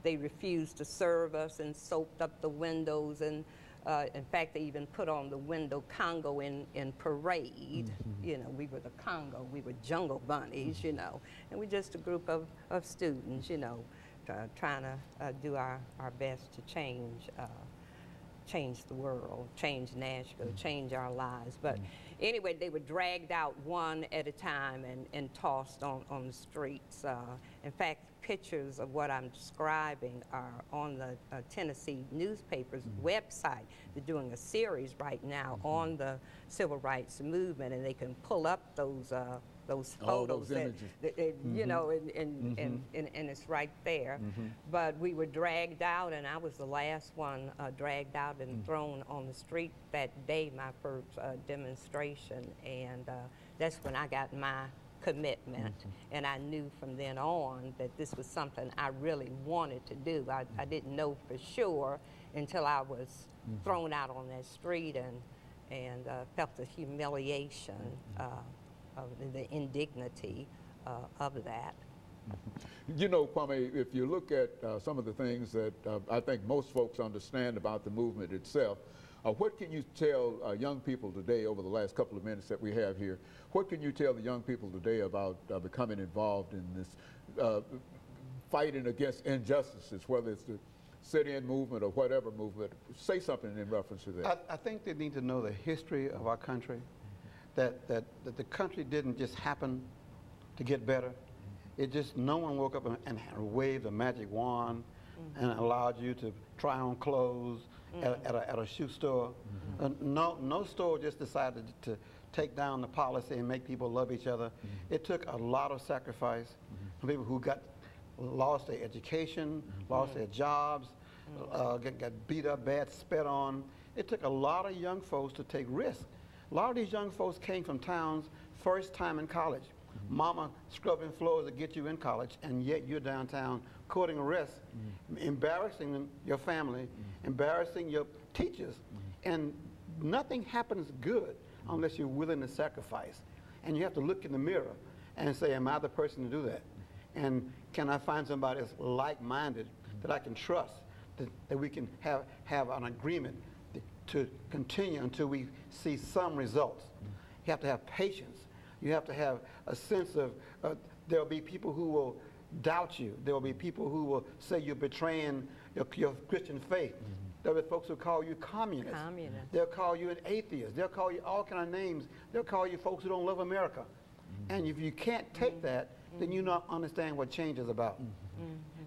They refused to serve us and soaped up the windows, and in fact, they even put on the window Congo in parade. You know, we were the Congo, we were jungle bunnies, you know, and we're just a group of students, you know, trying to do our best to change the world, change Nashville, change our lives. But anyway, they were dragged out one at a time and tossed on the streets. In fact, pictures of what I'm describing are on the Tennessee newspaper's website. They're doing a series right now on the civil rights movement, and they can pull up those photos, those images. You know, and it's right there. But we were dragged out, and I was the last one dragged out and thrown on the street that day, my first demonstration, and that's when I got my commitment, and I knew from then on that this was something I really wanted to do. I didn't know for sure until I was thrown out on that street and felt the humiliation of the indignity of that. You know, Kwame, if you look at some of the things that I think most folks understand about the movement itself, what can you tell young people today, over the last couple of minutes that we have here, what can you tell the young people today about becoming involved in this fighting against injustices, whether it's the sit-in movement or whatever movement? Say something in reference to that. I think they need to know the history of our country, that the country didn't just happen to get better. It just, no one woke up and waved a magic wand and allowed you to try on clothes at a shoe store. No store just decided to take down the policy and make people love each other. It took a lot of sacrifice from people who lost their education, lost their jobs, got beat up bad, spit on. It took a lot of young folks to take risks. A lot of these young folks came from towns first time in college. Mama scrubbing floors to get you in college, and yet you're downtown courting arrest, embarrassing your family, embarrassing your teachers. And nothing happens good unless you're willing to sacrifice. And you have to look in the mirror and say, am I the person to do that? And can I find somebody that's like-minded that I can trust, that we can have an agreement to continue until we see some results? You have to have patience. You have to have a sense of, there will be people who will doubt you. There will be people who will say you're betraying your Christian faith. There will be folks who call you communist. They'll call you an atheist. They'll call you all kind of names. They'll call you folks who don't love America. And if you can't take that, then you don't understand what change is about.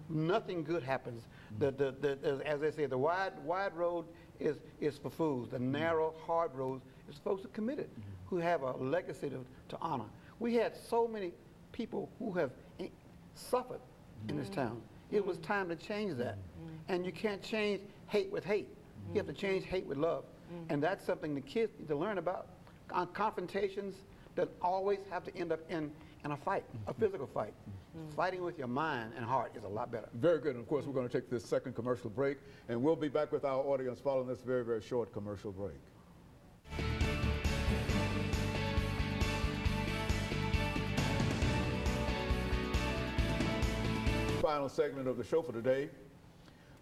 Nothing good happens. As they say, the wide road is for fools. The narrow, hard road is for folks who are committed, who have a legacy to honor. We had so many people who have suffered in this town. It was time to change that. And you can't change hate with hate. You have to change hate with love. And that's something the kids need to learn about. Confrontations that always have to end up in a fight, a physical fight. Fighting with your mind and heart is a lot better. Very good. And of course, we're going to take this second commercial break, and we'll be back with our audience following this very, very short commercial break. Final segment of the show for today.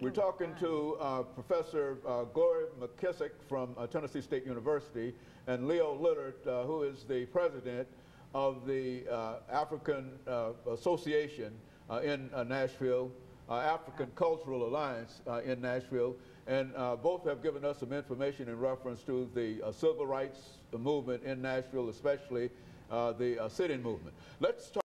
We're talking to Professor GMcKissack from Tennessee State University, and LLillard, who is the president of the African Association in Nashville, African Cultural Alliance in Nashville, and both have given us some information in reference to the civil rights movement in Nashville, especially the sit-in movement. Let's talk